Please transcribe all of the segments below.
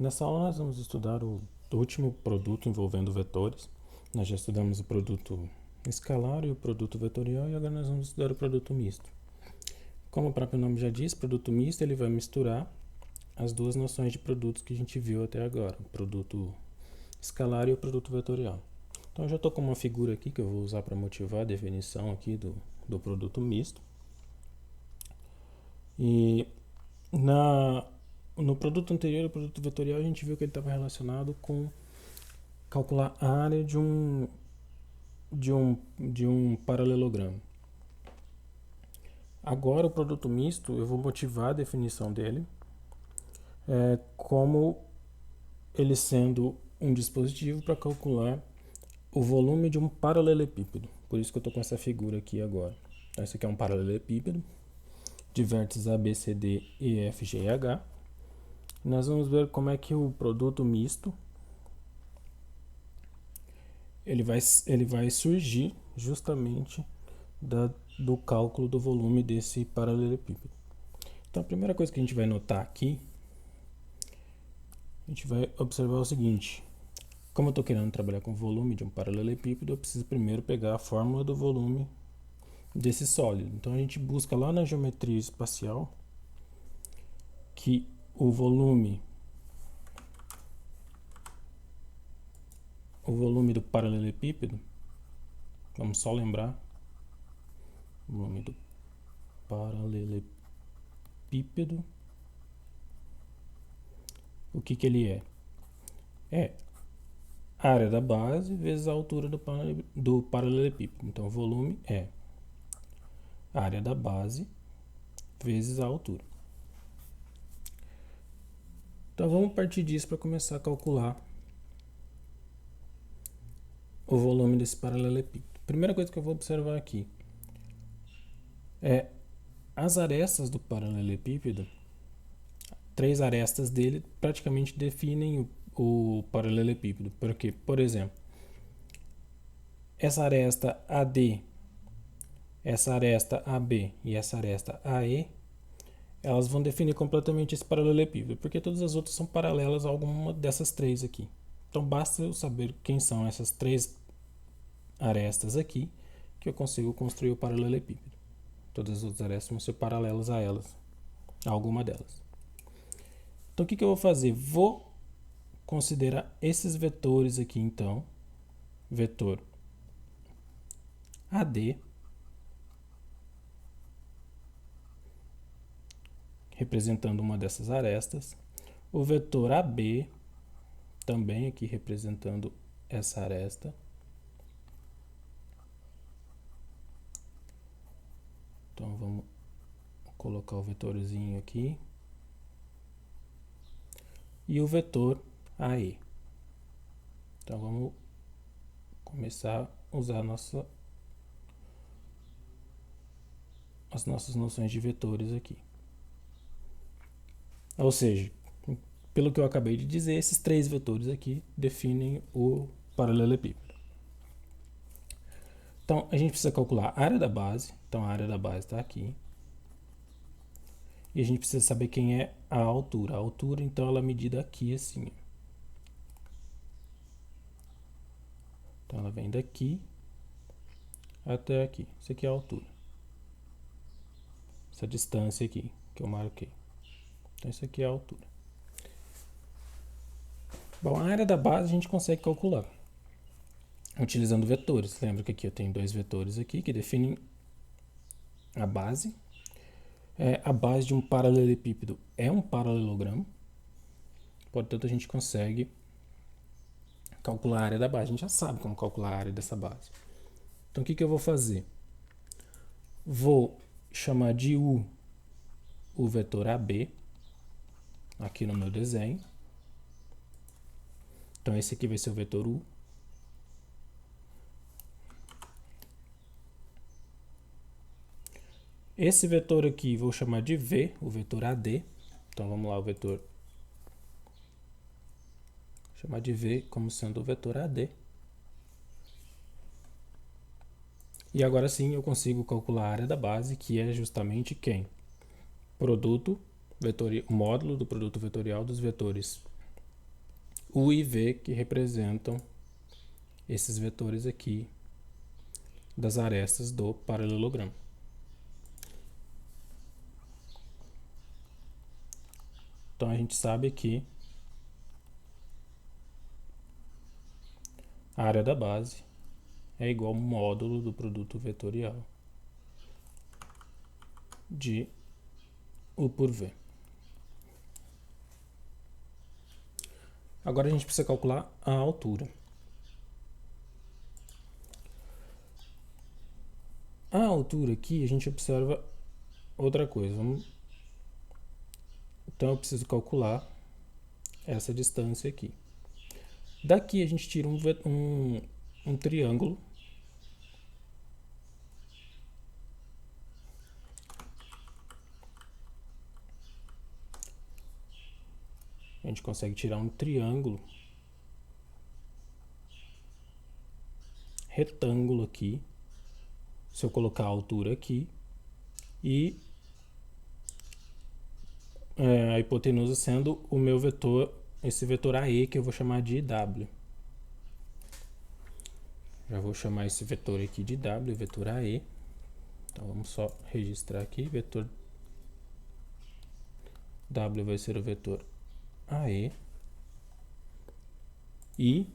Nessa aula nós vamos estudar o último produto envolvendo vetores. Nós já estudamos o produto escalar e o produto vetorial e agora nós vamos estudar o produto misto. Como o próprio nome já diz, produto misto ele vai misturar as duas noções de produtos que a gente viu até agora, o produto escalar e o produto vetorial. Então eu já estou com uma figura aqui que eu vou usar para motivar a definição aqui do produto misto. E no produto anterior, o produto vetorial, a gente viu que ele estava relacionado com calcular a área de um paralelogramo. Agora, o produto misto, eu vou motivar a definição dele como ele sendo um dispositivo para calcular o volume de um paralelepípedo. Por isso que eu estou com essa figura aqui agora. Então, esse aqui é um paralelepípedo de vértices A, B, C, D, E, F, G e H. Nós vamos ver como é que o produto misto ele vai surgir justamente do cálculo do volume desse paralelepípedo. Então a primeira coisa que a gente vai notar aqui, a gente vai observar o seguinte: como eu estou querendo trabalhar com o volume de um paralelepípedo, eu preciso primeiro pegar a fórmula do volume desse sólido. Então a gente busca lá na geometria espacial que o volume do paralelepípedo, vamos só lembrar, o volume do paralelepípedo, o que ele é? É a área da base vezes a altura do paralelepípedo. Então o volume é a área da base vezes a altura. Então vamos partir disso para começar a calcular o volume desse paralelepípedo. Primeira coisa que eu vou observar aqui é as arestas do paralelepípedo. Três arestas dele praticamente definem o paralelepípedo. Porque, por exemplo, essa aresta AD, essa aresta AB e essa aresta AE, elas vão definir completamente esse paralelepípedo, porque todas as outras são paralelas a alguma dessas três aqui. Então basta eu saber quem são essas três arestas aqui, que eu consigo construir o paralelepípedo. Todas as outras arestas vão ser paralelas a elas, a alguma delas. Então o que eu vou fazer? Vou considerar esses vetores aqui então, vetor AD, representando uma dessas arestas, o vetor AB, também aqui representando essa aresta, então vamos colocar o vetorzinho aqui, e o vetor AE. Então vamos começar a usar as nossas noções de vetores aqui. Ou seja, pelo que eu acabei de dizer, esses três vetores aqui definem o paralelepípedo. Então a gente precisa calcular a área da base. Então a área da base está aqui. E a gente precisa saber quem é a altura. A altura, então, ela é medida aqui assim. Então ela vem daqui até aqui. Isso aqui é a altura. Essa distância aqui que eu marquei. Então isso aqui é a altura. Bom, a área da base a gente consegue calcular utilizando vetores. Lembra que aqui eu tenho dois vetores aqui que definem a base. A base de um paralelepípedo é um paralelogramo. Portanto, a gente consegue calcular a área da base. A gente já sabe como calcular a área dessa base. Então, o que eu vou fazer? Vou chamar de U o vetor AB, aqui no meu desenho. Então, esse aqui vai ser o vetor U. Esse vetor aqui vou chamar de V, o vetor AD. Então, vamos lá, o vetor. Vou chamar de V como sendo o vetor AD. E agora sim eu consigo calcular a área da base, que é justamente quem? Produto, módulo do produto vetorial dos vetores U e V, que representam esses vetores aqui das arestas do paralelogramo. Então a gente sabe que a área da base é igual ao módulo do produto vetorial de U por V. Agora a gente precisa calcular a altura. A altura aqui a gente observa outra coisa. Então eu preciso calcular essa distância aqui. Daqui a gente tira um triângulo. A gente consegue tirar um triângulo retângulo aqui. Se eu colocar a altura aqui e a hipotenusa sendo o meu vetor, esse vetor AE que eu vou chamar de W. Já vou chamar esse vetor aqui de W, vetor AE. Então vamos só registrar aqui, vetor W vai ser o vetor AE. E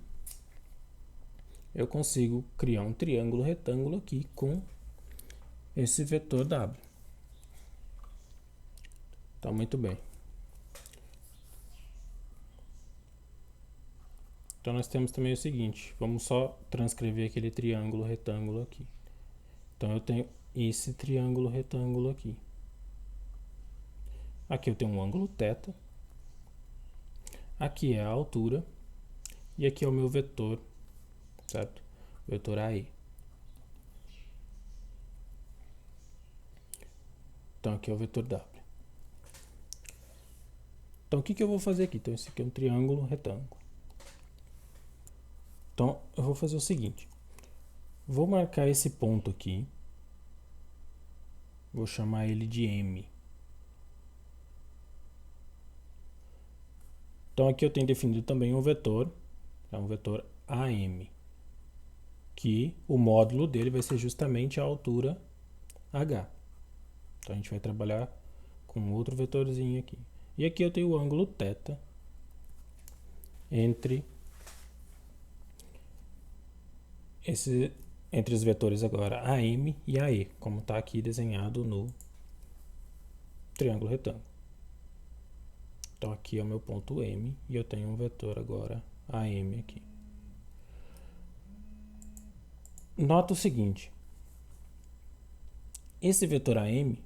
eu consigo criar um triângulo retângulo aqui com esse vetor W. Tá muito bem. Então nós temos também o seguinte, vamos só transcrever aquele triângulo retângulo aqui. Então eu tenho esse triângulo retângulo aqui. Aqui eu tenho um ângulo θ. Aqui é a altura. E aqui é o meu vetor, certo? Vetor AE. Então aqui é o vetor W. Então o que eu vou fazer aqui? Então esse aqui é um triângulo retângulo. Então eu vou fazer o seguinte. Vou marcar esse ponto aqui. Vou chamar ele de M. Então aqui eu tenho definido também um vetor, é um vetor AM, que o módulo dele vai ser justamente a altura H. Então a gente vai trabalhar com outro vetorzinho aqui. E aqui eu tenho o ângulo θ entre os vetores agora AM e AE, como está aqui desenhado no triângulo retângulo. Então aqui é o meu ponto M e eu tenho um vetor agora AM aqui. Nota o seguinte, esse vetor AM,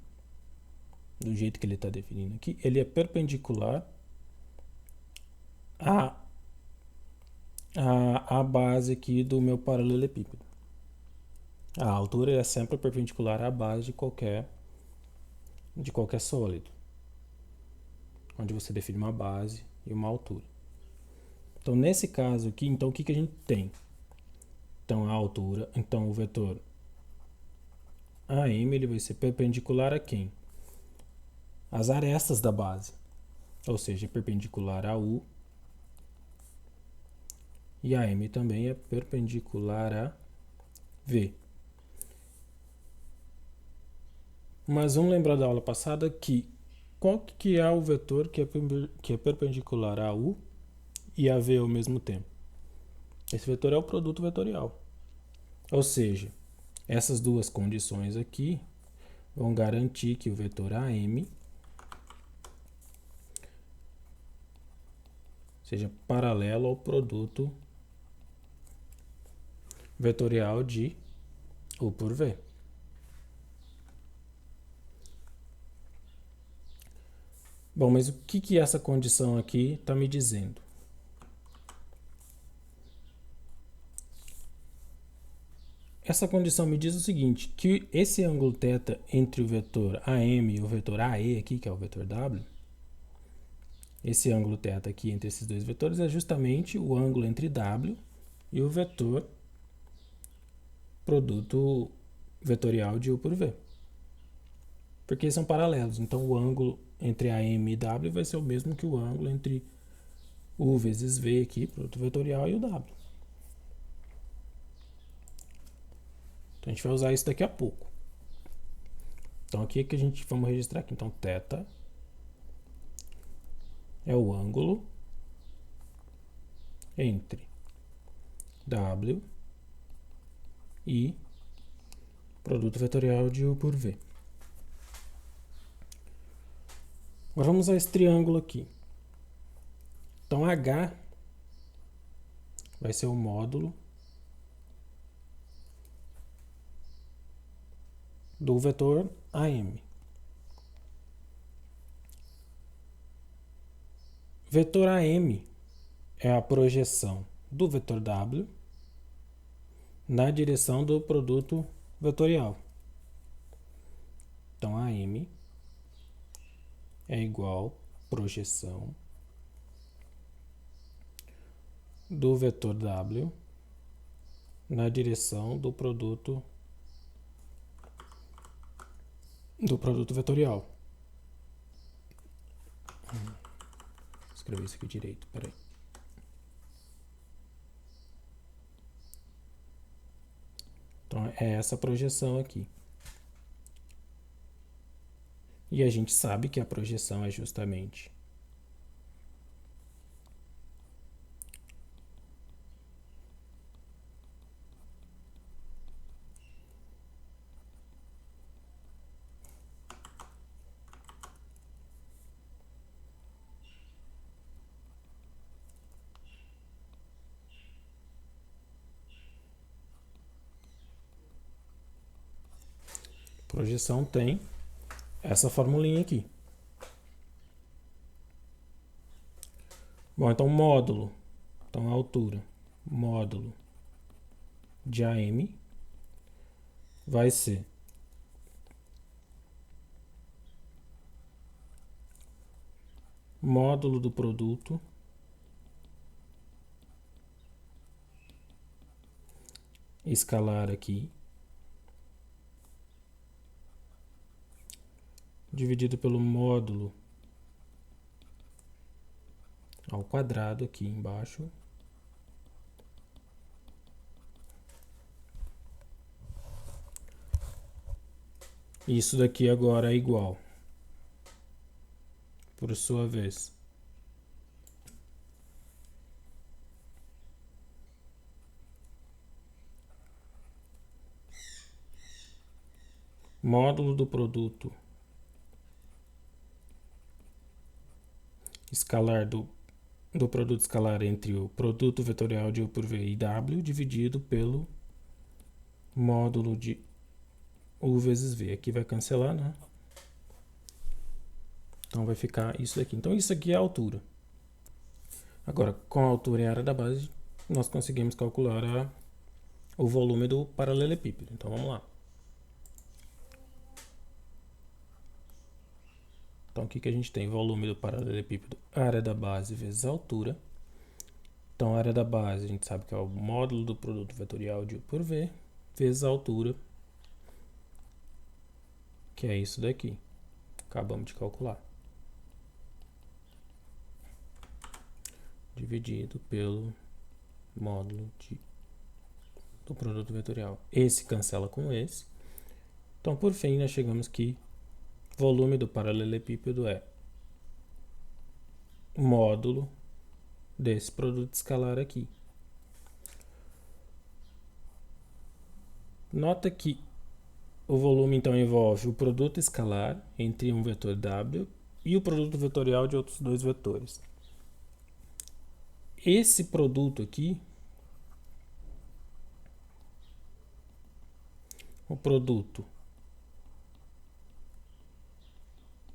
do jeito que ele está definindo aqui, ele é perpendicular à base aqui do meu paralelepípedo. A altura é sempre perpendicular à base de qualquer sólido, onde você define uma base e uma altura. Então, nesse caso aqui, então o que a gente tem? Então, a altura, então o vetor AM ele vai ser perpendicular a quem? As arestas da base, ou seja, perpendicular a U, e a M também é perpendicular a V. Mas vamos lembrar da aula passada que qual que é o vetor que é perpendicular a U e a V ao mesmo tempo? Esse vetor é o produto vetorial. Ou seja, essas duas condições aqui vão garantir que o vetor AM seja paralelo ao produto vetorial de U por V. Bom, mas o que essa condição aqui está me dizendo? Essa condição me diz o seguinte, que esse ângulo θ entre o vetor AM e o vetor AE aqui, que é o vetor W, esse ângulo θ aqui entre esses dois vetores é justamente o ângulo entre W e o vetor produto vetorial de U por V. Porque eles são paralelos, então o ângulo entre AM e W vai ser o mesmo que o ângulo entre U vezes V aqui, produto vetorial, e o W. Então a gente vai usar isso daqui a pouco. Então aqui que a gente vamos registrar aqui. Então θ é o ângulo entre W e produto vetorial de U por V. Agora vamos usar esse triângulo aqui. Então H vai ser o módulo do vetor AM. Vetor AM é a projeção do vetor W na direção do produto vetorial. Então AM é igual projeção do vetor W na direção do produto vetorial. Vou escrever isso aqui direito, peraí. Então é essa projeção aqui. E a gente sabe que a projeção é justamente projeção tem essa formulinha aqui. Bom, então módulo, então a altura, módulo de AM vai ser módulo do produto escalar aqui dividido pelo módulo ao quadrado aqui embaixo isso daqui agora é igual, por sua vez, módulo do produto escalar do produto escalar entre o produto vetorial de U por V e W dividido pelo módulo de U vezes V. Aqui vai cancelar, né? Então vai ficar isso daqui. Então isso aqui é a altura. Agora, com a altura e a área da base, nós conseguimos calcular o volume do paralelepípedo. Então vamos lá. Então aqui que a gente tem volume do paralelepípedo, área da base vezes a altura. Então a área da base a gente sabe que é o módulo do produto vetorial de U por V vezes a altura, que é isso daqui. Acabamos de calcular. Dividido pelo módulo do produto vetorial. Esse cancela com esse. Então por fim nós chegamos que volume do paralelepípedo é módulo desse produto escalar aqui. Nota que o volume então envolve o produto escalar entre um vetor W e o produto vetorial de outros dois vetores. Esse produto aqui, o produto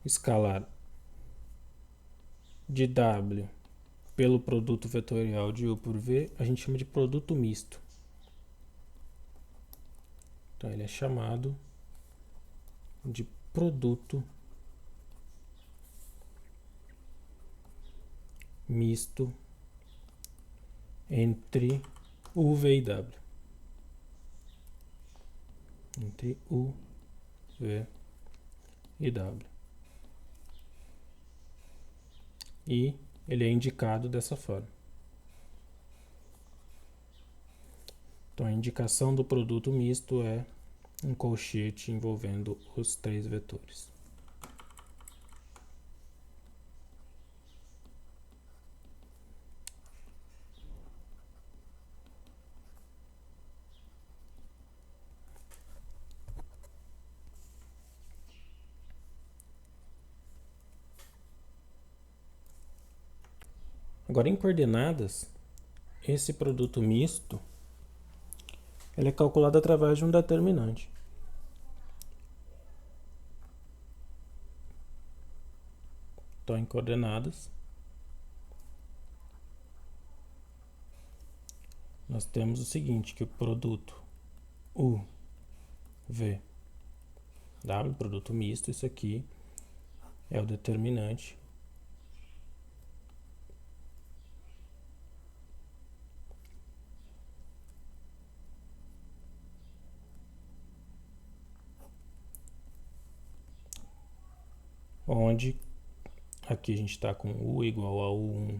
escalar de W pelo produto vetorial de U por V, a gente chama de produto misto. Então ele é chamado de produto misto entre U, V e W. Entre U, V e W. E ele é indicado dessa forma. Então a indicação do produto misto é um colchete envolvendo os 3 vetores. Agora, em coordenadas, esse produto misto ele é calculado através de um determinante. Então, em coordenadas, nós temos o seguinte, que o produto U, V, W, produto misto, isso aqui é o determinante onde aqui a gente está com U igual a U1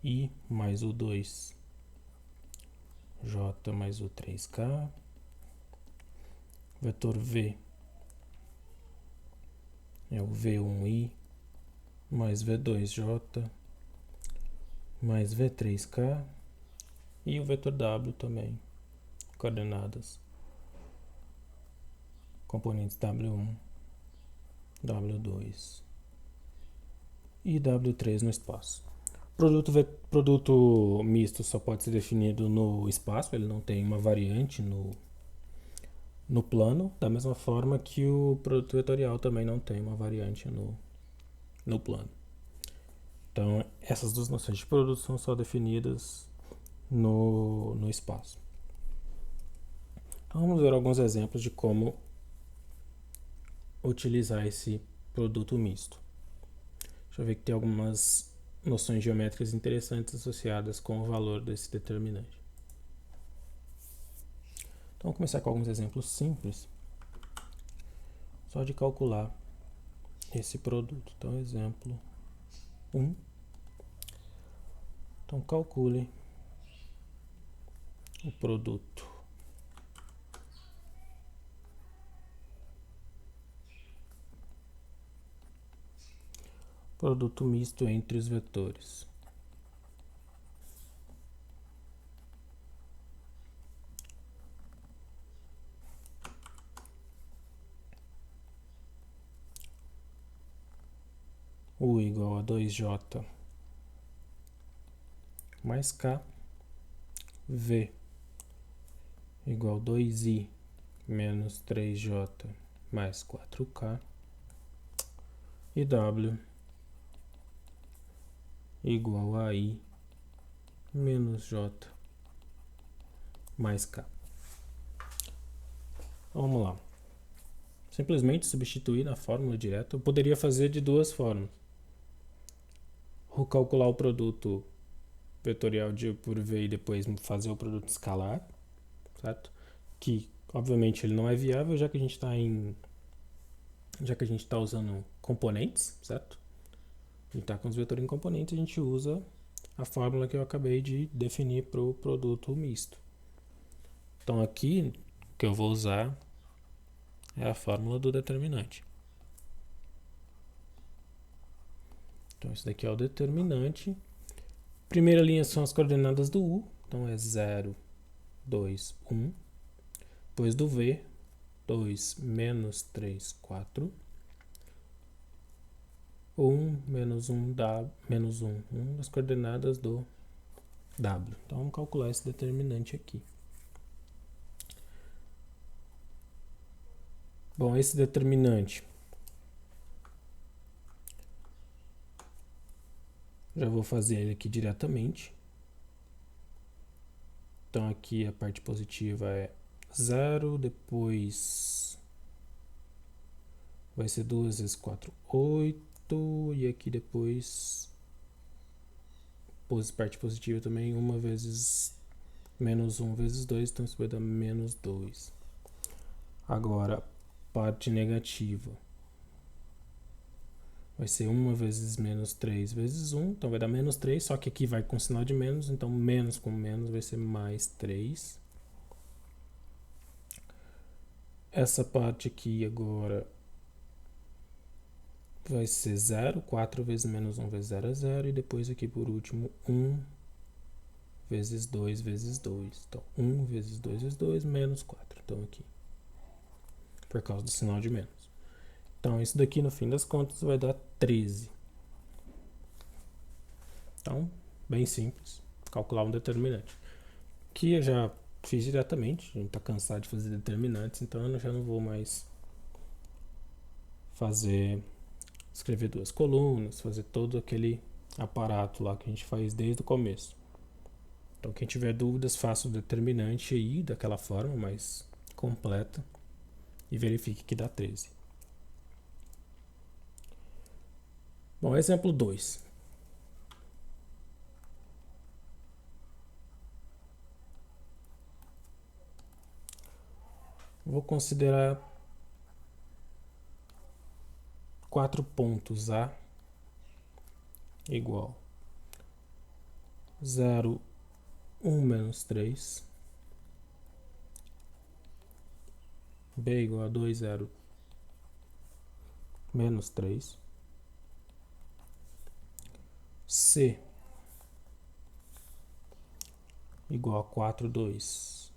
I mais U2 J mais U3K, vetor V é o V1I mais V2J mais V3K e o vetor W também, coordenadas, componentes W1, W2 e W3 no espaço. Produto misto só pode ser definido no espaço, ele não tem uma variante no plano, da mesma forma que o produto vetorial também não tem uma variante no plano. Então, essas duas noções de produto são só definidas no espaço. Então, vamos ver alguns exemplos de como utilizar esse produto misto. Deixa eu ver que tem algumas noções geométricas interessantes associadas com o valor desse determinante. Então, vamos começar com alguns exemplos simples, só de calcular esse produto. Então, exemplo 1. Então, calcule o produto misto entre os vetores U igual a 2J mais K, V igual a 2I menos 3J mais 4K e W igual a I menos J mais K. Vamos lá. Simplesmente substituir na fórmula direta. Eu poderia fazer de duas formas. Ou calcular o produto vetorial de por V e depois fazer o produto escalar, certo? Que obviamente ele não é viável, já que a gente está usando componentes, certo? A gente está com os vetores em componentes, a gente usa a fórmula que eu acabei de definir para o produto misto. Então aqui o que eu vou usar é a fórmula do determinante. Então isso daqui é o determinante. Primeira linha são as coordenadas do U, então é 0, 2, 1. Depois do V, 2, menos 3, 4. 1, menos 1, menos 1, 1 as coordenadas do W. Então vamos calcular esse determinante aqui. Bom, esse determinante já vou fazer ele aqui diretamente. Então aqui a parte positiva é 0, depois vai ser 2 vezes 4, 8, e aqui depois parte positiva também, 1 vezes menos 1 vezes 2, então isso vai dar menos 2. Agora, parte negativa vai ser 1 vezes menos 3 vezes 1, então vai dar menos 3, só que aqui vai com sinal de menos, então menos com menos vai ser mais 3. Essa parte aqui agora vai ser 0, 4 vezes menos 1 vezes 0 é 0, e depois aqui por último 1 vezes 2 vezes 2. Então 1 vezes 2 vezes 2 menos 4. Então aqui, por causa do sinal de menos. Então isso daqui no fim das contas vai dar 13. Então, bem simples, calcular um determinante. Que eu já fiz diretamente, a gente está cansado de fazer determinantes, então eu já não vou mais escrever duas colunas, fazer todo aquele aparato lá que a gente faz desde o começo. Então quem tiver dúvidas, faça o determinante aí daquela forma mais completa e verifique que dá 13. Bom, exemplo 2. Vou considerar 4 pontos A igual 0, 1 menos 3, B igual a 2, 0, menos 3, C igual a 4, 2,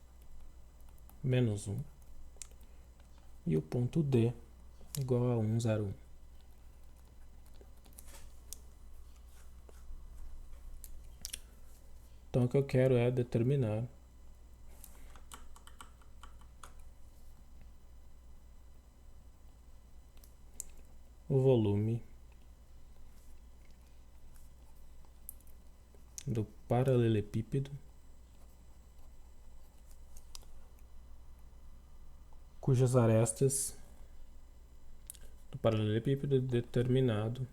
menos 1, e o ponto D igual a 1, 0, 1. Então o que eu quero é determinar o volume do paralelepípedo cujas arestas do paralelepípedo determinado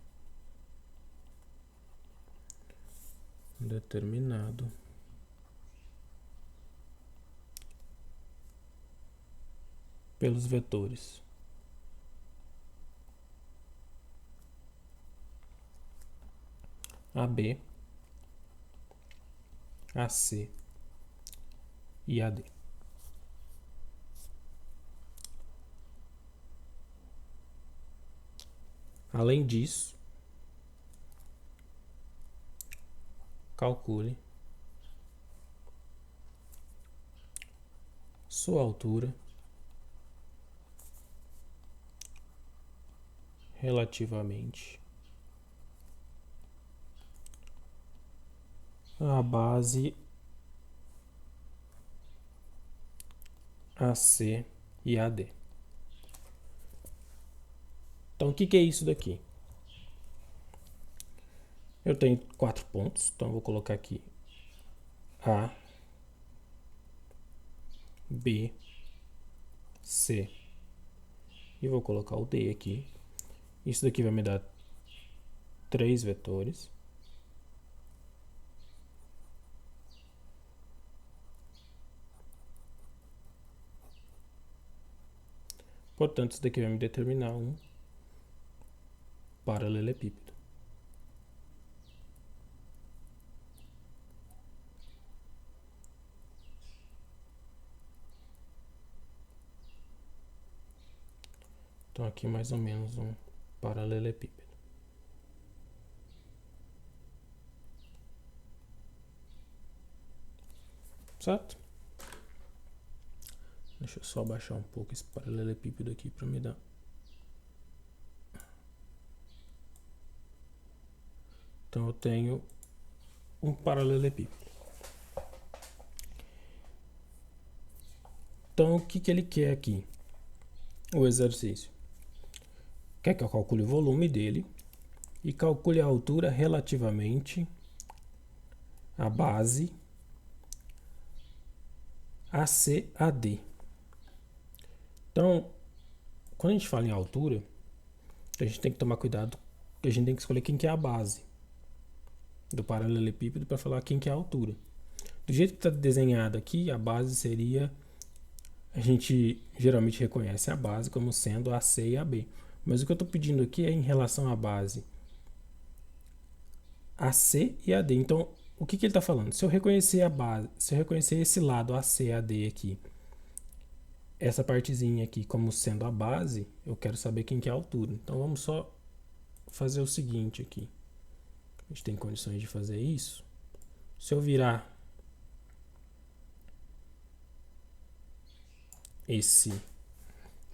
pelos vetores AB, AC e AD. Além disso, calcule sua altura relativamente à base AC e AD. Então, o que é isso daqui? Eu tenho 4 pontos, então eu vou colocar aqui A, B, C, e vou colocar o D aqui. Isso daqui vai me dar 3 vetores. Portanto, isso daqui vai me determinar um paralelepípedo. Então aqui mais ou menos um paralelepípedo. Certo? Deixa eu só abaixar um pouco esse paralelepípedo aqui para me dar. Então eu tenho um paralelepípedo. Então o que ele quer aqui? O exercício. Quer que eu calcule o volume dele e calcule a altura relativamente à base ACAD. Então, quando a gente fala em altura, a gente tem que tomar cuidado, a gente tem que escolher quem que é a base do paralelepípedo para falar quem que é a altura. Do jeito que está desenhado aqui, a base seria, a gente geralmente reconhece a base como sendo a C e a B. Mas o que eu estou pedindo aqui é em relação à base AC e AD. Então, o que ele está falando? Se eu reconhecer a base, se eu reconhecer esse lado AC e AD aqui, essa partezinha aqui como sendo a base, eu quero saber quem que é a altura. Então, vamos só fazer o seguinte aqui. A gente tem condições de fazer isso. Se eu virar esse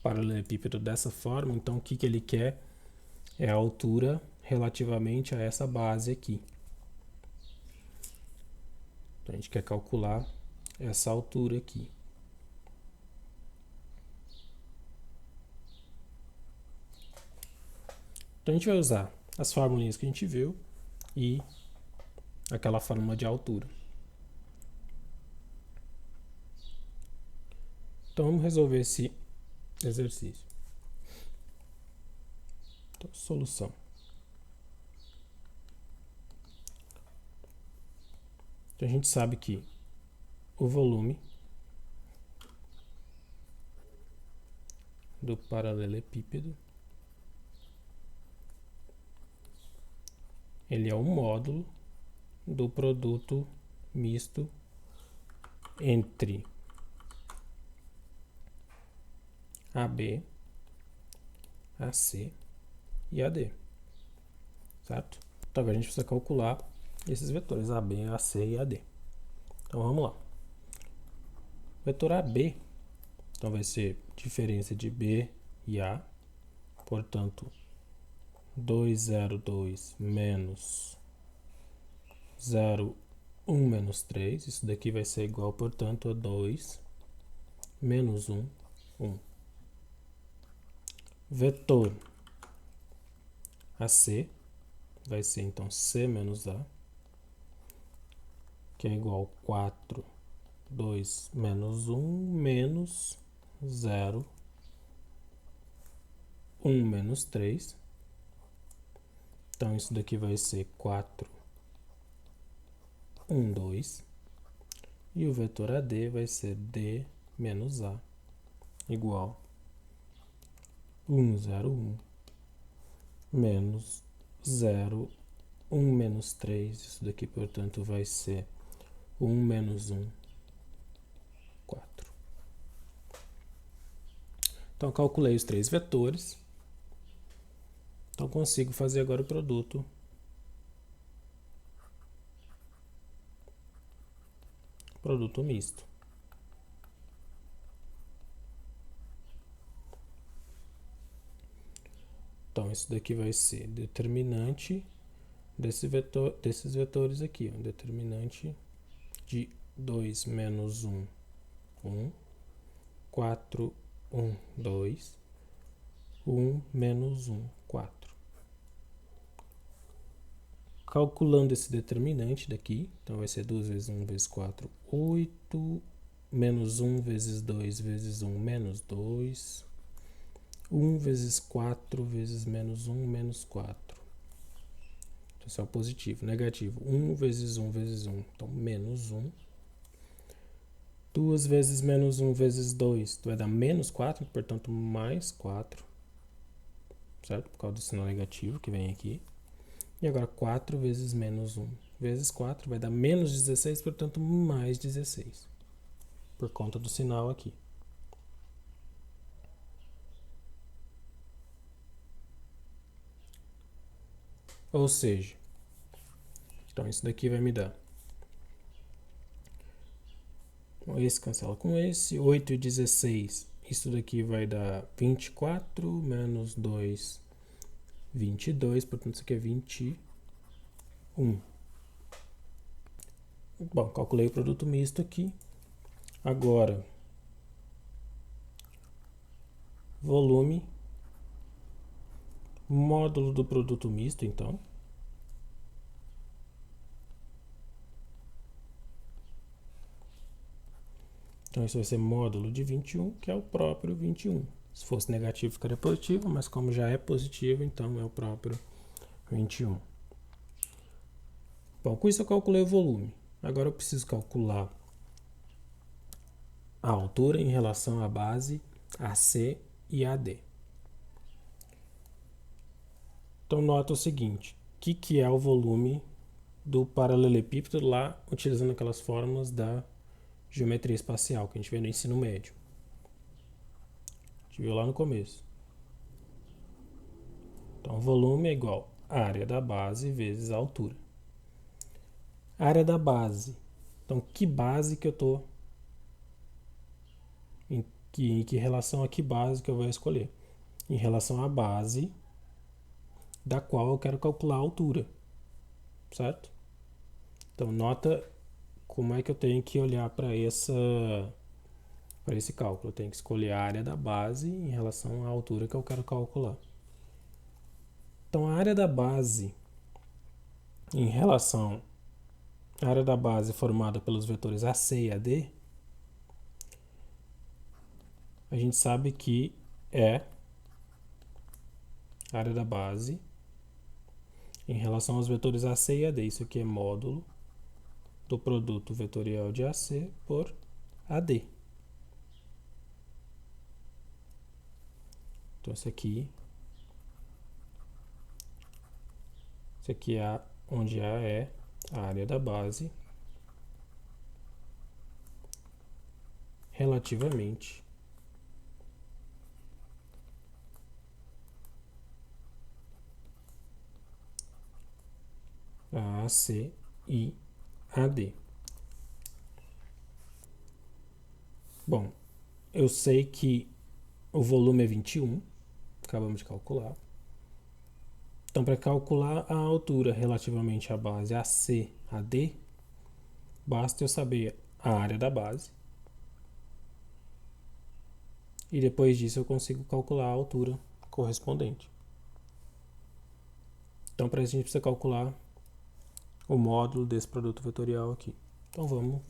paralelepípedo dessa forma, então o que ele quer é a altura relativamente a essa base aqui. Então, a gente quer calcular essa altura aqui. Então, a gente vai usar as formulinhas que a gente viu e aquela fórmula de altura. Então, vamos resolver esse exercício. Então, solução. Então, a gente sabe que o volume do paralelepípedo ele é o módulo do produto misto entre AB, AC e AD, certo? Então agora a gente precisa calcular esses vetores AB, AC e AD. Então vamos lá. O vetor AB, então vai ser diferença de B e A, portanto 202 menos 0,1 menos 3, isso daqui vai ser igual, portanto, a 2 menos 1, 1. Vetor AC vai ser, então, C menos A, que é igual a 4, 2 menos 1, menos 0, 1 menos 3. Então, isso daqui vai ser 4, 1, 2. E o vetor AD vai ser D menos A, igual 1, 0, 1, menos 0, 1 menos 3. Isso daqui, portanto, vai ser 1 menos 1, 4. Então, calculei os três vetores. Então, consigo fazer agora o produto misto. Então, isso daqui vai ser determinante desses vetores aqui. Ó, determinante de 2 menos 1, 1, 4, 1, 2, 1 menos 1, 4. Calculando esse determinante daqui, então vai ser 2 vezes 1 vezes 4, 8, menos 1 vezes 2 vezes 1, menos 2, 1 vezes 4 vezes menos 1, menos 4. Então, isso é o positivo. Negativo, 1 vezes 1 vezes 1, então menos 1. 2 vezes menos 1 vezes 2, vai dar menos 4, portanto mais 4. Certo? Por causa do sinal negativo que vem aqui. E agora 4 vezes menos 1 vezes 4 vai dar menos 16, portanto mais 16. Por conta do sinal aqui. Ou seja, então isso daqui vai me dar. Esse cancela com esse. 8 e 16. Isso daqui vai dar 24 menos 2, 22. Portanto, isso aqui é 21. Bom, calculei o produto misto aqui. Agora, volume, módulo do produto misto, então. Então, isso vai ser módulo de 21, que é o próprio 21. Se fosse negativo, ficaria positivo, mas como já é positivo, então é o próprio 21. Bom, com isso eu calculei o volume. Agora eu preciso calcular a altura em relação à base AC e AD. Então nota o seguinte, o que é o volume do paralelepípedo lá, utilizando aquelas fórmulas da geometria espacial que a gente vê no ensino médio. A gente viu lá no começo. Então, o volume é igual à área da base vezes a altura. Área da base. Então, que base que eu estou... Em que relação a que base que eu vou escolher? Em relação à base da qual eu quero calcular a altura. Certo? Então, nota como é que eu tenho que olhar para esse cálculo. Eu tenho que escolher a área da base em relação à altura que eu quero calcular. Então, a área da base em relação à área da base formada pelos vetores AC e AD, a gente sabe que é a área da base em relação aos vetores AC e AD. Isso aqui é módulo do produto vetorial de AC por AD. Então, isso aqui é onde A é a área da base relativamente a AC e AD. Bom, eu sei que o volume é 21, acabamos de calcular. Então, para calcular a altura relativamente à base AC, AD, basta eu saber a área da base. E depois disso eu consigo calcular a altura correspondente. Então, para isso a gente precisa calcular o módulo desse produto vetorial aqui. Então, vamos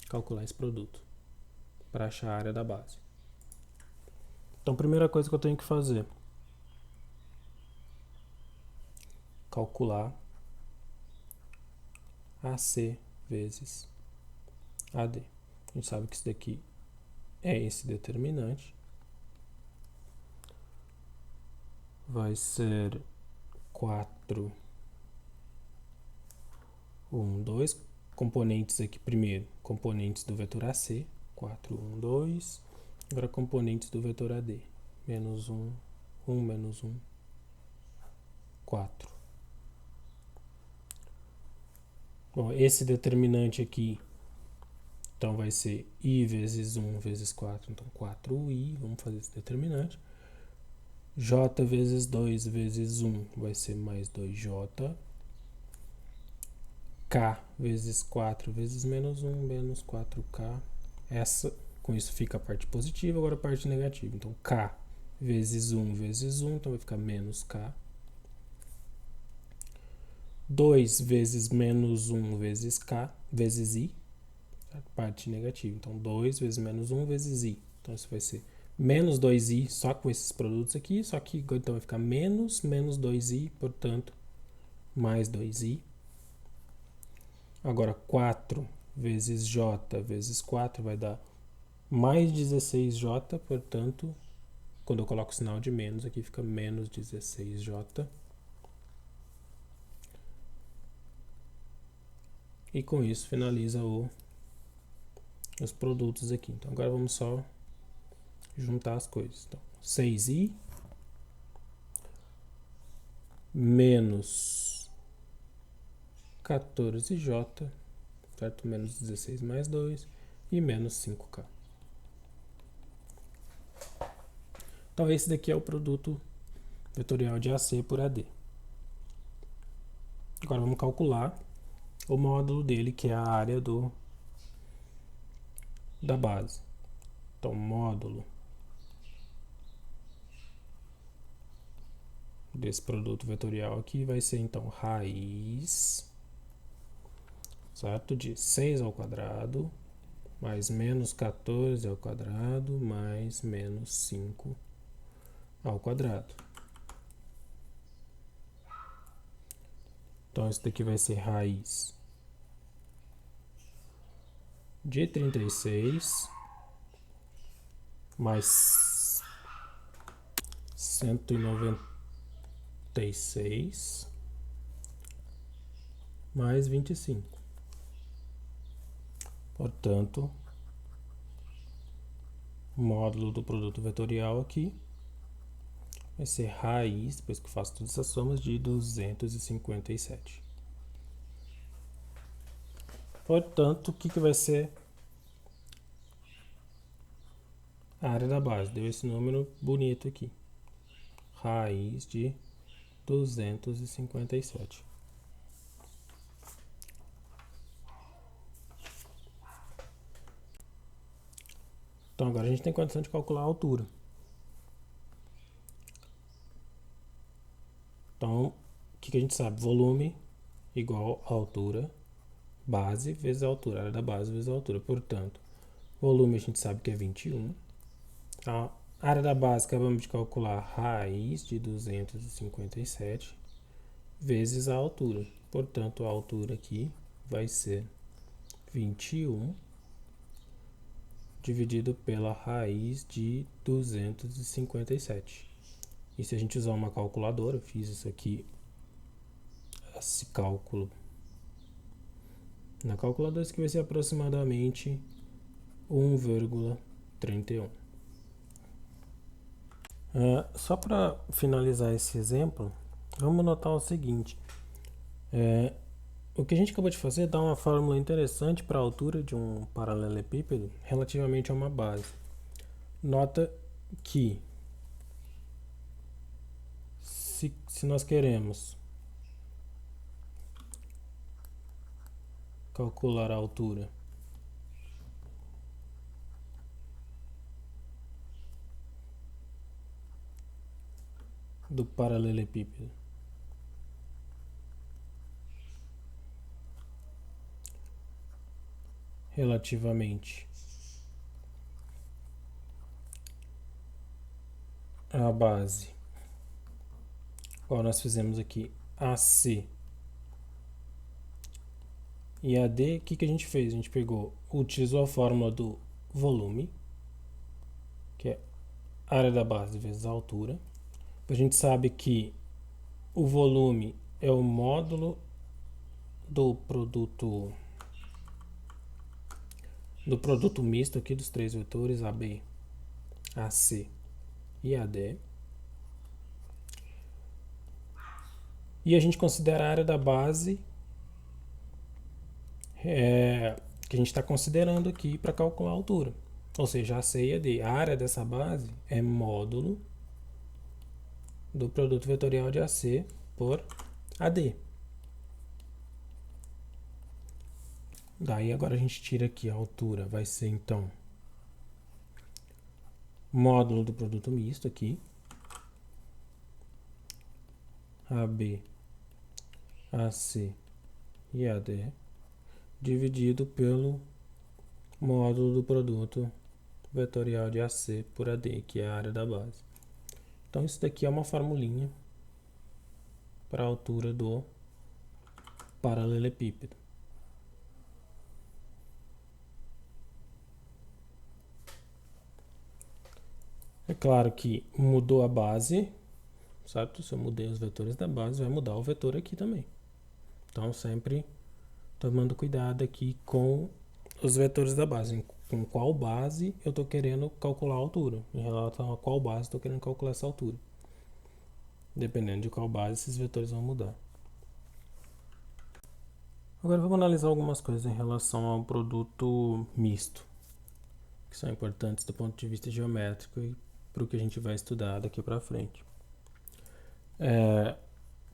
calcular esse produto para achar a área da base. Então, a primeira coisa que eu tenho que fazer, calcular AC vezes AD. A gente sabe que isso daqui é esse determinante. Vai ser 4, 1, 2. Componentes aqui primeiro, componentes do vetor AC. 4, 1, 2. Agora componentes do vetor AD. Menos 1, 1, menos 1, 4. Bom, esse determinante aqui, então vai ser I vezes 1 vezes 4. Então 4i, vamos fazer esse determinante. J vezes 2 vezes 1 vai ser mais 2j. K vezes 4 vezes menos 1 menos 4k. Com isso fica a parte positiva, agora a parte negativa. Então K vezes 1 vezes 1, então vai ficar menos K. 2 vezes menos 1 vezes K, vezes I, parte negativa. Então 2 vezes menos 1 vezes I. Então isso vai ser menos 2i só com esses produtos aqui, só que então vai ficar menos 2i, portanto, mais 2i. Agora 4 vezes j vezes 4 vai dar mais 16j, portanto, quando eu coloco o sinal de menos aqui, fica menos 16j. E com isso finaliza os produtos aqui. Então agora vamos só juntar as coisas. Então, 6i menos 14j, certo? Menos 16 mais 2 e menos 5k. Então esse daqui é o produto vetorial de AC por AD. Agora vamos calcular o módulo dele, que é a área da base. Então, módulo desse produto vetorial aqui vai ser, então, raiz, certo? De 6 ao quadrado, mais menos 14 ao quadrado, mais menos 5 ao quadrado. Então, isso daqui vai ser raiz de 36 mais 190 36 mais 25. Portanto, o módulo do produto vetorial aqui vai ser raiz, depois que eu faço todas essas somas, de 257. Portanto, o que vai ser a área da base? Deu esse número bonito aqui. Raiz de 257. Então agora a gente tem condição de calcular a altura. Então, o que a gente sabe? Volume igual a altura, base vezes a altura, área da base vezes a altura. Portanto, volume a gente sabe que é 21. A área da base acabamos de calcular raiz de 257 vezes a altura. Portanto, a altura aqui vai ser 21 dividido pela raiz de 257. E se a gente usar uma calculadora, eu fiz isso aqui, esse cálculo na calculadora, isso aqui vai ser aproximadamente 1,31. Só para finalizar esse exemplo, vamos notar o seguinte. O que a gente acabou de fazer é dar uma fórmula interessante para a altura de um paralelepípedo relativamente a uma base. Nota que se nós queremos calcular a altura do paralelepípedo relativamente à base, igual nós fizemos aqui, AC e AD, o que a gente fez? A gente utilizou a fórmula do volume, que é área da base vezes a altura. A gente sabe que o volume é o módulo do produto misto aqui dos três vetores AB, AC e AD. E a gente considera a área da base que a gente está considerando aqui para calcular a altura. Ou seja, AC e AD. A área dessa base é módulo do produto vetorial de AC por AD. Daí agora a gente tira aqui a altura, vai ser então módulo do produto misto aqui, AB, AC e AD, dividido pelo módulo do produto vetorial de AC por AD, que é a área da base. Então isso daqui é uma formulinha para a altura do paralelepípedo. É claro que mudou a base, certo? Se eu mudei os vetores da base, vai mudar o vetor aqui também. Então sempre tomando cuidado aqui com os vetores da base, com qual base eu estou querendo calcular a altura, em relação a qual base estou querendo calcular essa altura. Dependendo de qual base, esses vetores vão mudar. Agora vamos analisar algumas coisas em relação ao produto misto, que são importantes do ponto de vista geométrico e para o que a gente vai estudar daqui para frente.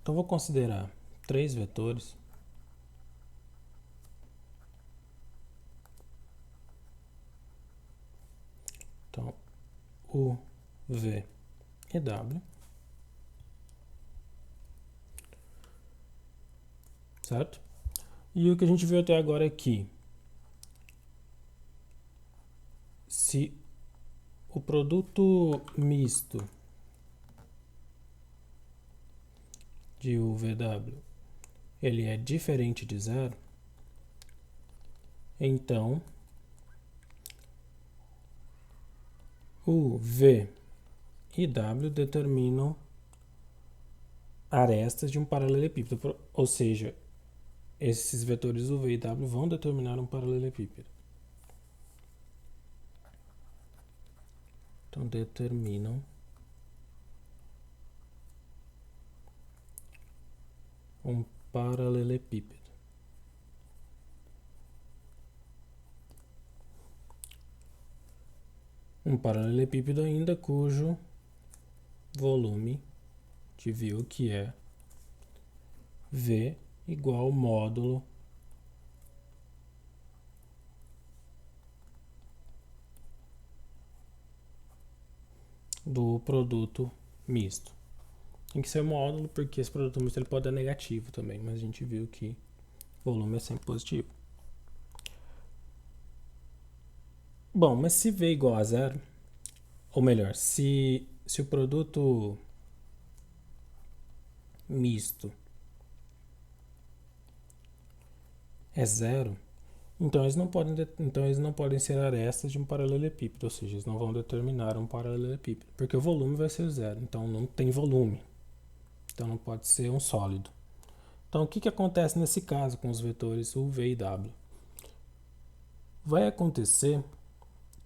Então vou considerar três vetores. Então, U, V e W. Certo? E o que a gente viu até agora é que se o produto misto de UVW ele é diferente de zero, então o V e W determinam arestas de um paralelepípedo, ou seja, esses vetores u, v e w vão determinar um paralelepípedo. Então, determinam um paralelepípedo. Um paralelepípedo ainda cujo volume, que viu que é V igual ao módulo do produto misto. Tem que ser módulo porque esse produto misto ele pode dar negativo também, mas a gente viu que o volume é sempre positivo. Bom, mas se V igual a zero, ou melhor, se o produto misto é zero, então eles não podem ser arestas de um paralelepípedo, ou seja, eles não vão determinar um paralelepípedo, porque o volume vai ser zero, então não tem volume, então não pode ser um sólido. Então o que acontece nesse caso com os vetores u, v e w? Vai acontecer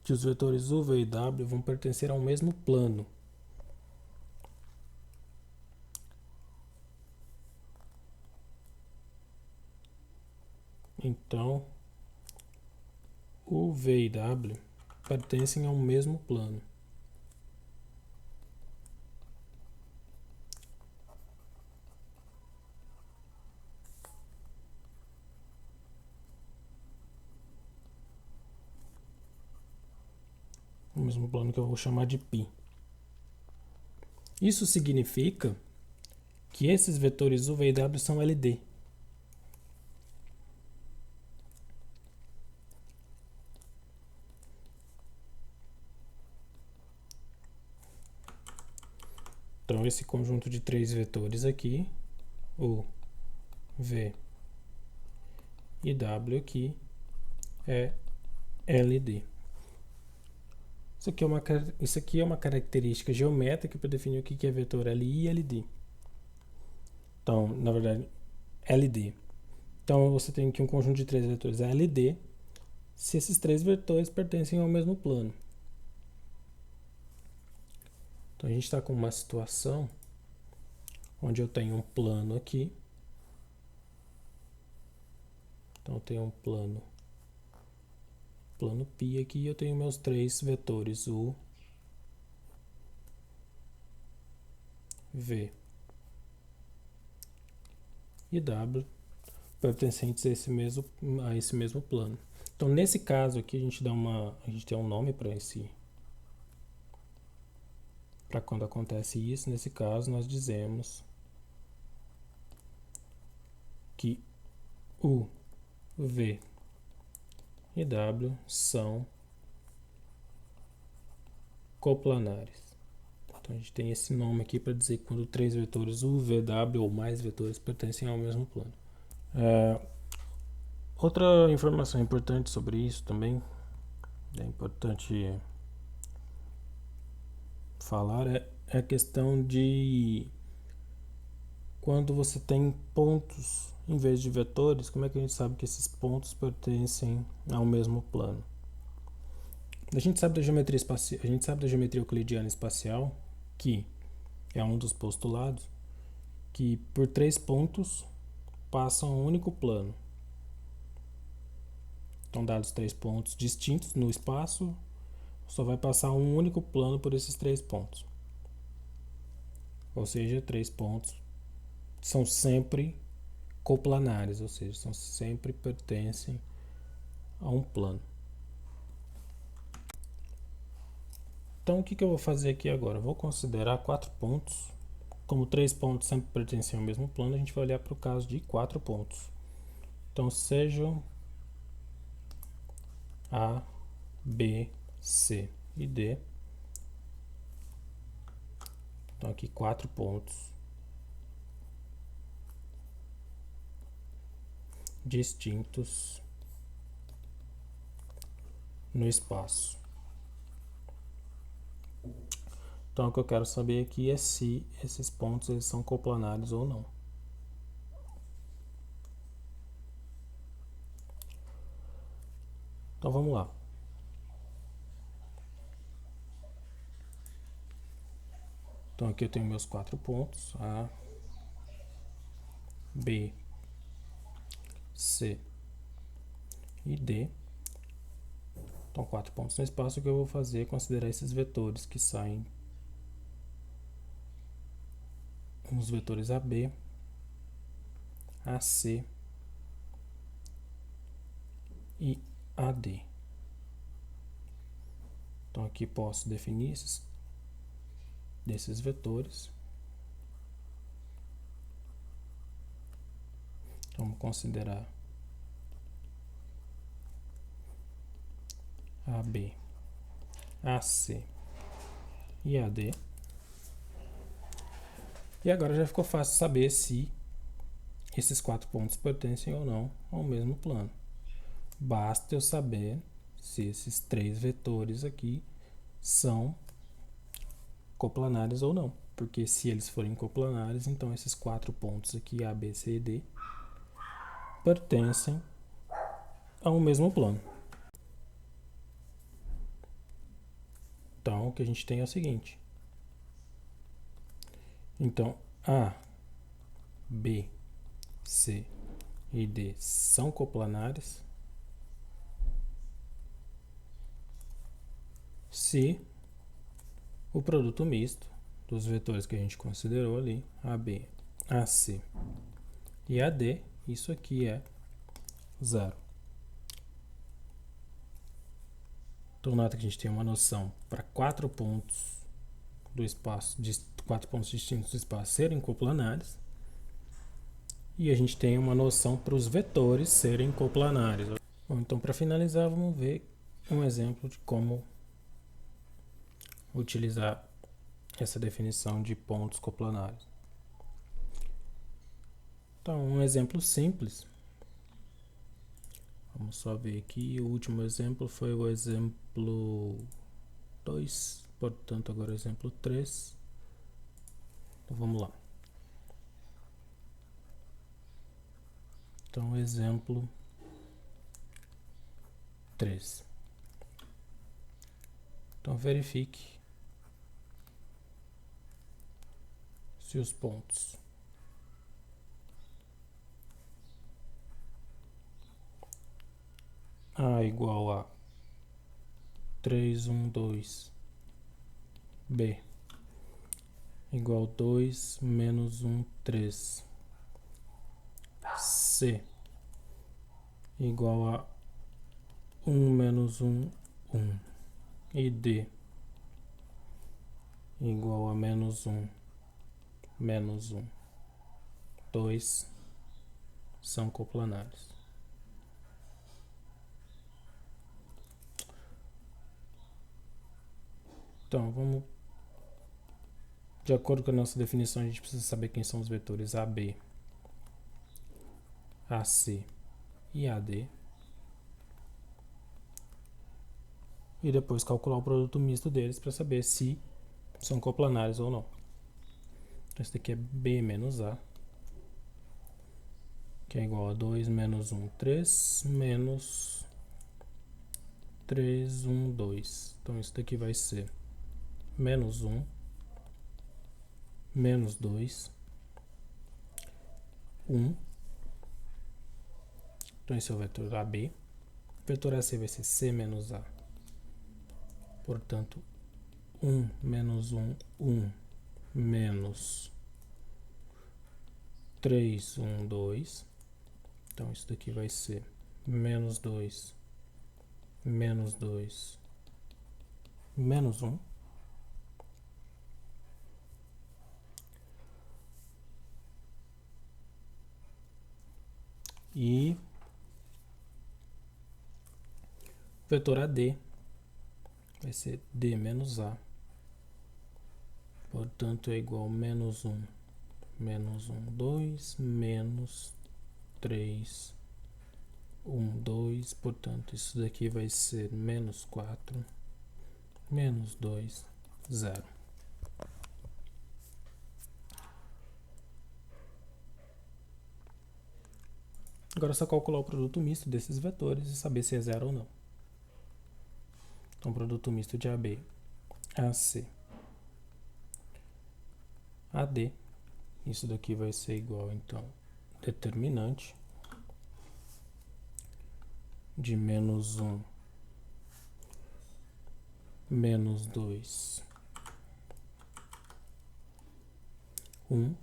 que os vetores u, v e w vão pertencer ao mesmo plano. Então, u, v e w pertencem ao mesmo plano. O mesmo plano que eu vou chamar de π. Isso significa que esses vetores u, v e w são LD. Então, esse conjunto de três vetores aqui, u, v e w aqui, é LD. Isso aqui é uma característica geométrica para definir o que é vetor LI e LD. Então, na verdade, LD. Então, você tem aqui um conjunto de três vetores LD, se esses três vetores pertencem ao mesmo plano. Então, a gente está com uma situação onde eu tenho um plano aqui. Então, eu tenho um plano π aqui, e eu tenho meus três vetores u, v e w pertencentes a esse mesmo plano. Então, nesse caso aqui, a gente tem um nome para quando acontece isso. Nesse caso, nós dizemos que u, v e w são coplanares. Então, a gente tem esse nome aqui para dizer que quando três vetores u, v, w ou mais vetores pertencem ao mesmo plano. Outra informação importante sobre isso também, é importante falar, é a questão de quando você tem pontos em vez de vetores, como é que a gente sabe que esses pontos pertencem ao mesmo plano? A gente sabe da geometria euclidiana espacial, que é um dos postulados, que por três pontos passa um único plano. Então, dados três pontos distintos no espaço, só vai passar um único plano por esses três pontos. Ou seja, três pontos são sempre coplanares, ou seja, sempre pertencem a um plano. Então, o que eu vou fazer aqui agora? Eu vou considerar 4 pontos. Como 3 pontos sempre pertencem ao mesmo plano, a gente vai olhar para o caso de 4 pontos. Então, sejam A, B, C e D. Então, aqui 4 pontos distintos no espaço. Então o que eu quero saber aqui é se esses pontos eles são coplanares ou não. Então vamos lá. Então aqui eu tenho meus 4 pontos, A, B, C e D. Então 4 pontos no espaço. O que eu vou fazer é considerar esses vetores que saem, os vetores AB, AC e AD. Então aqui posso definir desses vetores. Então, vamos considerar AB, AC e AD. E agora já ficou fácil saber se esses 4 pontos pertencem ou não ao mesmo plano. Basta eu saber se esses 3 vetores aqui são coplanares ou não. Porque se eles forem coplanares, então esses 4 pontos aqui, A, B, C e D, pertencem ao mesmo plano. Então, o que a gente tem é o seguinte. Então, A, B, C e D são coplanares se o produto misto dos vetores que a gente considerou ali, AB, AC e AD, isso aqui é 0. Então, nota que a gente tem uma noção para 4 pontos do espaço, de 4 pontos distintos do espaço serem coplanares, e a gente tem uma noção para os vetores serem coplanares. Bom, então, para finalizar, vamos ver um exemplo de como utilizar essa definição de pontos coplanares. Então, um exemplo simples. Vamos só ver aqui. O último exemplo foi o exemplo 2, portanto, agora o exemplo 3. Então, vamos lá. Então, exemplo 3. Então, verifique se os pontos A igual a 3, 1, 2, B igual a 2, menos 1, 3, C igual a 1, menos 1, 1, e D igual a menos 1, menos 1, 2 são coplanares. Então, vamos, de acordo com a nossa definição, a gente precisa saber quem são os vetores AB, AC e AD. E depois calcular o produto misto deles para saber se são coplanares ou não. Então, esse daqui é B menos A, que é igual a 2 menos 1, 3, menos 3, 1, 2. Então, isso daqui vai ser menos 1, menos 2, 1. Então, esse é o vetor AB. O vetor AC vai ser C menos A. Portanto, 1 menos 1, 1, menos 3, 1, 2. Então, isso daqui vai ser menos 2, menos 2, menos 1. E o vetor AD vai ser D menos A. Portanto, é igual a menos 1, menos 1, 2, menos 3, 1, 2. Portanto, isso daqui vai ser menos 4, menos 2, 0. Agora é só calcular o produto misto desses vetores e saber se é zero ou não. Então, produto misto de AB, AC, AD. Isso daqui vai ser igual, então, determinante de menos 1, menos 2, 1,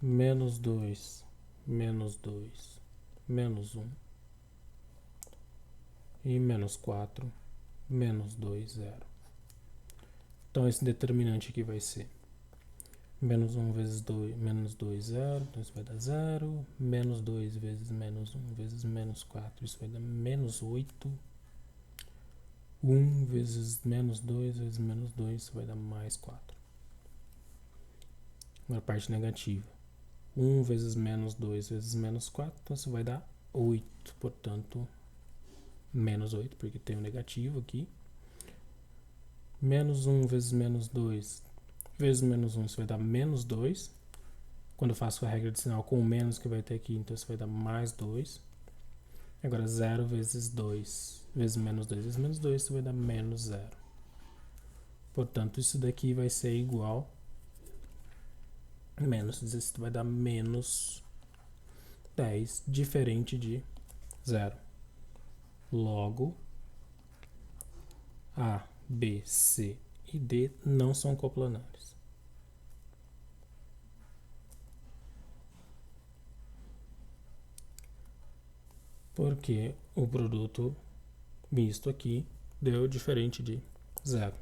menos 2, menos 2, menos 1 e menos 4, menos 2, 0. Então, esse determinante aqui vai ser menos 1 vezes 2, menos 2, 0, então isso vai dar 0. Menos 2 vezes menos 1 vezes menos 4, isso vai dar menos 8. 1 vezes menos 2 vezes menos 2, isso vai dar mais 4. Agora a parte negativa. 1 vezes menos 2 vezes menos 4, então isso vai dar 8. Portanto, menos 8, porque tem um negativo aqui. Menos 1 vezes menos 2 vezes menos 1, isso vai dar menos 2. Quando eu faço a regra de sinal com o menos que vai ter aqui, então isso vai dar mais 2. Agora 0 vezes 2 vezes menos 2 vezes menos 2, isso vai dar menos 0. Portanto, isso daqui vai ser igual menos, isso vai dar menos 10, diferente de 0. Logo, A, B, C e D não são coplanares. Porque o produto misto aqui deu diferente de 0.